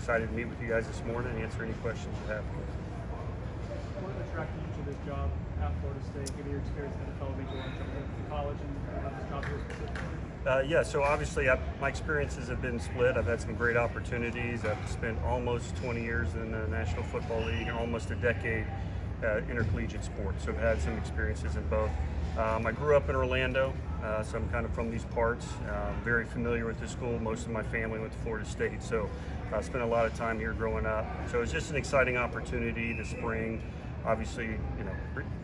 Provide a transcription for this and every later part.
excited to meet with you guys this morning and answer any questions you have. What attracted you to this job at Florida State, given your experience in the NFL league in terms of college and this job here specifically? Yeah, so obviously my experiences have been split. I've had some great opportunities. I've spent almost 20 years in the National Football League and almost a decade intercollegiate sports. So I've had some experiences in both. I grew up in Orlando, so I'm kind of from these parts. Very familiar with the school. Most of my family went to Florida State, so I spent a lot of time here growing up. So it's just an exciting opportunity this spring. Obviously,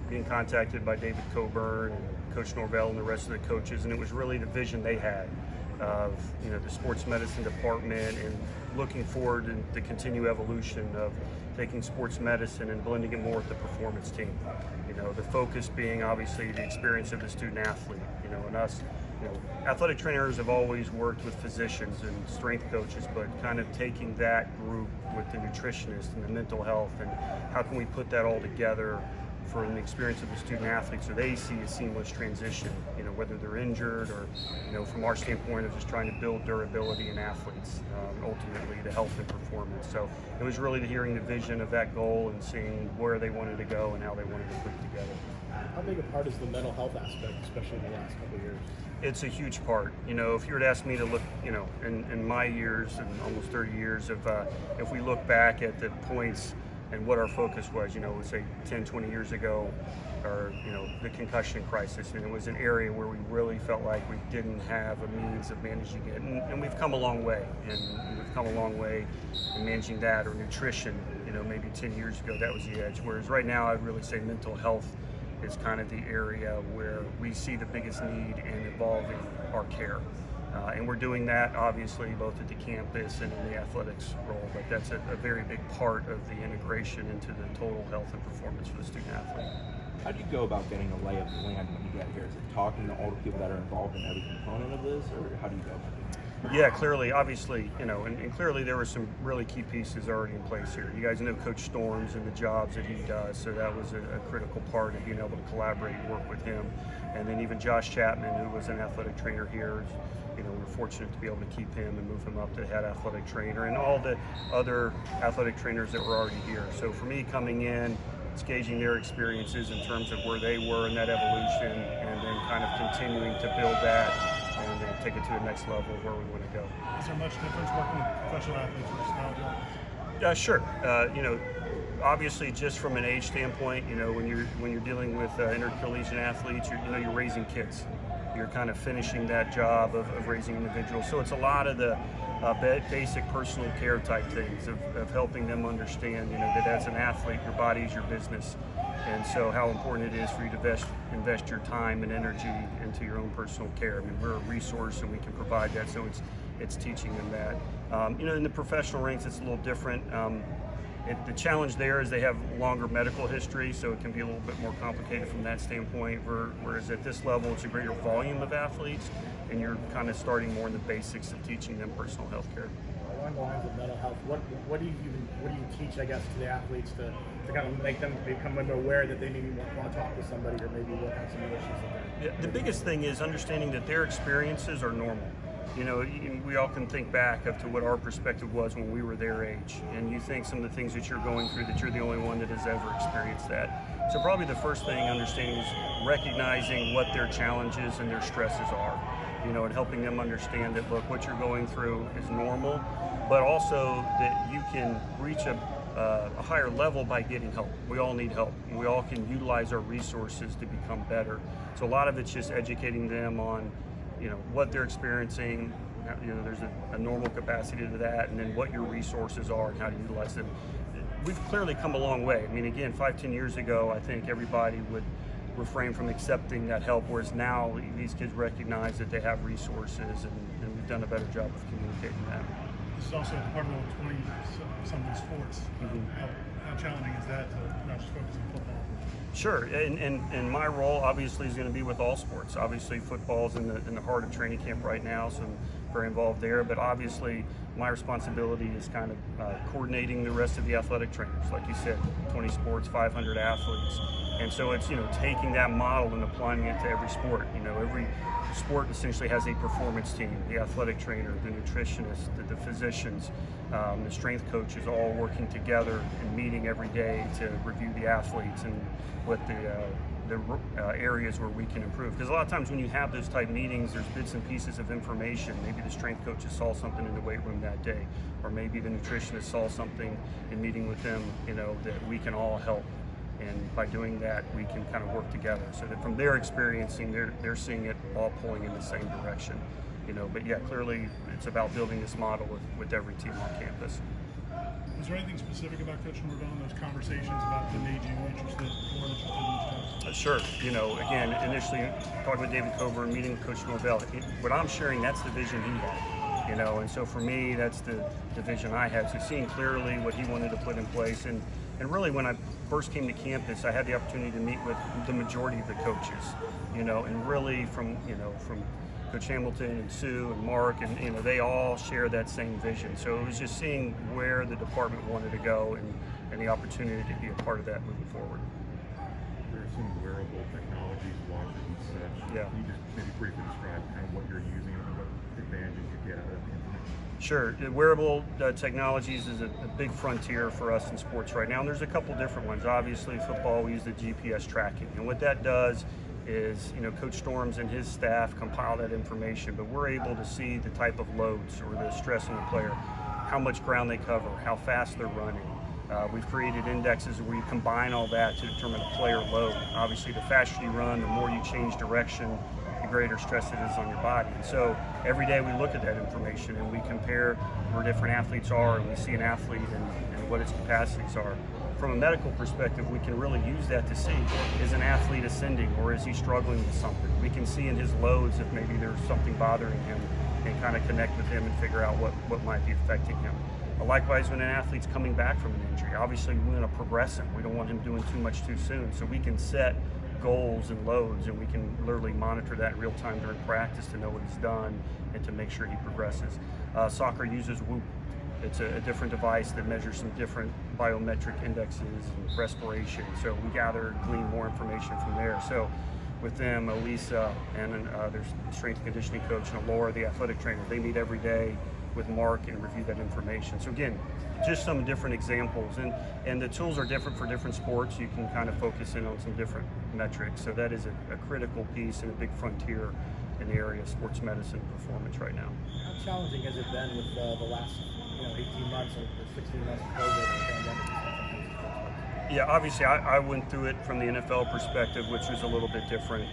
being contacted by David Coburn and Coach Norvell and the rest of the coaches, and it was really the vision they had of the sports medicine department and looking forward to the continued evolution of taking sports medicine and blending it more with the performance team. The focus being obviously the experience of the student athlete, and us. Athletic trainers have always worked with physicians and strength coaches, but kind of taking that group with the nutritionist and the mental health, and how can we put that all together for the experience of the student athlete so they see a seamless transition, whether they're injured or, from our standpoint of just trying to build durability in athletes, ultimately the health and performance. So it was really hearing the vision of that goal and seeing where they wanted to go and how they wanted to put it together. How big a part is the mental health aspect, especially in the last couple of years? It's a huge part. If you were to ask me to look, in my years and almost 30 years of, if we look back at the points and what our focus was, let's say 10, 20 years ago, or, the concussion crisis, and it was an area where we really felt like we didn't have a means of managing it, and we've come a long way, in managing that, or nutrition, maybe 10 years ago that was the edge, whereas right now I'd really say mental health is kind of the area where we see the biggest need in evolving our care. And we're doing that obviously both at the campus and in the athletics role, but that's a very big part of the integration into the total health and performance for the student athlete. How do you go about getting a lay of the land when you get here? Is it talking to all the people that are involved in every component of this, or how do you go about it? Yeah, clearly, obviously, and clearly there were some really key pieces already in place here. You guys know Coach Storms and the jobs that he does, so that was a critical part of being able to collaborate and work with him. And then even Josh Chapman, who was an athletic trainer here, we were fortunate to be able to keep him and move him up to head athletic trainer, and all the other athletic trainers that were already here. So for me, coming in, it's gauging their experiences in terms of where they were in that evolution, and then kind of continuing to build that and then take it to the next level of where we want to go. Is there much difference working with professional athletes versus college athletes? Sure. Obviously, just from an age standpoint, when you're dealing with intercollegiate athletes, you're raising kids. You're kind of finishing that job of raising individuals. So it's a lot of the basic personal care type things of helping them understand, that as an athlete, your body is your business. And so how important it is for you to invest your time and energy into your own personal care. I mean, we're a resource and we can provide that, so it's teaching them that. In the professional ranks, it's a little different. The challenge there is they have longer medical history, so it can be a little bit more complicated from that standpoint, whereas at this level, it's a greater volume of athletes, and you're kind of starting more in the basics of teaching them personal health care. Along the lines of mental health, what do you teach, I guess, to the athletes to kind of make them become aware that they maybe want to talk to somebody or maybe work on some issues like that? Yeah, the biggest thing is understanding that their experiences are normal. We all can think back to what our perspective was when we were their age, and you think some of the things that you're going through, that you're the only one that has ever experienced that. So probably the first thing understanding is recognizing what their challenges and their stresses are, and helping them understand that, look, what you're going through is normal, but also that you can reach a higher level by getting help. We all need help, and we all can utilize our resources to become better. So a lot of it's just educating them on what they're experiencing. There's a normal capacity to that, and then what your resources are and how to utilize them. We've clearly come a long way. I mean, again, 5-10 years ago, I think everybody would refrain from accepting that help, whereas now these kids recognize that they have resources, and we've done a better job of communicating that. This is also part of 20-something sports. How challenging is that to not just focus on football? Sure, and my role obviously is going to be with all sports. Obviously, football's in the heart of training camp right now, so very involved there. But obviously, my responsibility is kind of coordinating the rest of the athletic trainers. Like you said, 20 sports, 500 athletes. And so it's, taking that model and applying it to every sport. Every sport essentially has a performance team, the athletic trainer, the nutritionist, the physicians, the strength coaches, all working together and meeting every day to review the athletes and what the areas where we can improve. Because a lot of times when you have those type meetings, there's bits and pieces of information. Maybe the strength coaches saw something in the weight room that day, or maybe the nutritionist saw something in meeting with them, that we can all help. And by doing that, we can kind of work together so that from their experiencing, they're seeing it all pulling in the same direction. But yeah, clearly it's about building this model with every team on campus. Is there anything specific about Coach Norvell in those conversations about that made you interested in each Sure. Again, initially talking with David Coburn, meeting with Coach Norvell, what I'm sharing, that's the vision he had. And so for me, that's the vision I had. So seeing clearly what he wanted to put in place, and really when I first came to campus, I had the opportunity to meet with the majority of the coaches, and really from Coach Hamilton and Sue and Mark, and they all share that same vision. So it was just seeing where the department wanted to go and the opportunity to be a part of that moving forward. There are some wearable technologies, watches and such. Yeah. Can you just maybe briefly describe kind of what you're using and what advantages you get out of the information? Sure. The wearable technologies is a big frontier for us in sports right now, and there's a couple different ones. Obviously, football, we use the GPS tracking, and what that does is, Coach Storms and his staff compile that information, but we're able to see the type of loads or the stress on the player, how much ground they cover, how fast they're running. We've created indexes where you combine all that to determine a player load. Obviously, the faster you run, the more you change direction, the greater stress it is on your body. And so every day we look at that information and we compare where different athletes are, and we see an athlete and what its capacities are. From a medical perspective, we can really use that to see, is an athlete ascending or is he struggling with something? We can see in his loads if maybe there's something bothering him and kind of connect with him and figure out what might be affecting him. Likewise, when an athlete's coming back from an injury, obviously we want to progress him. We don't want him doing too much too soon. So we can set goals and loads, and we can literally monitor that in real time during practice to know what he's done and to make sure he progresses. Soccer uses Whoop. It's a different device that measures some different biometric indexes and respiration. So we glean more information from there. So with them, Elisa and their strength and conditioning coach, and Laura, the athletic trainer, they meet every day with Mark and review that information. So again, just some different examples, and the tools are different for different sports. You can kind of focus in on some different metrics. So that is a critical piece and a big frontier in the area of sports medicine and performance right now. How challenging has it been with the last 18 months or 16 months of COVID and the pandemic and stuff? Yeah, obviously I went through it from the NFL perspective, which was a little bit different.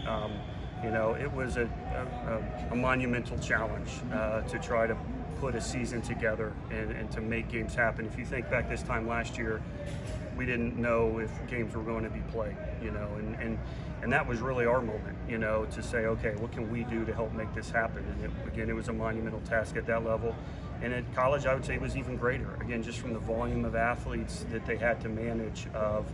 It was a monumental challenge to try to put a season together and to make games happen. If you think back this time last year, we didn't know if games were going to be played, and that was really our moment, to say, okay, what can we do to help make this happen? And it was a monumental task at that level. And at college, I would say it was even greater, again, just from the volume of athletes that they had to manage, of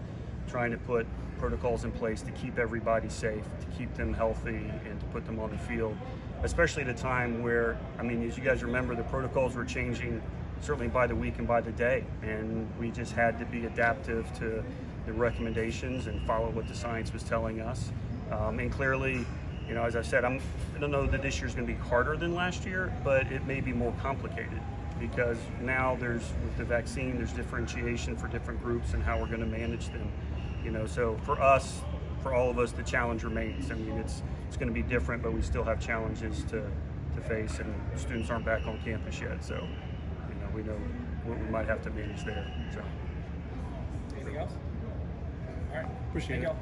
trying to put protocols in place to keep everybody safe, to keep them healthy, and to put them on the field, especially at a time where, as you guys remember, the protocols were changing certainly by the week and by the day, and we just had to be adaptive to the recommendations and follow what the science was telling us. And clearly, as I said, I don't know that this year's going to be harder than last year, but it may be more complicated because now with the vaccine, there's differentiation for different groups and how we're going to manage them. So for all of us, the challenge remains. It's going to be different, but we still have challenges to face, and students aren't back on campus yet. So, we know what we might have to manage there. So. Anything else? All right. Appreciate it.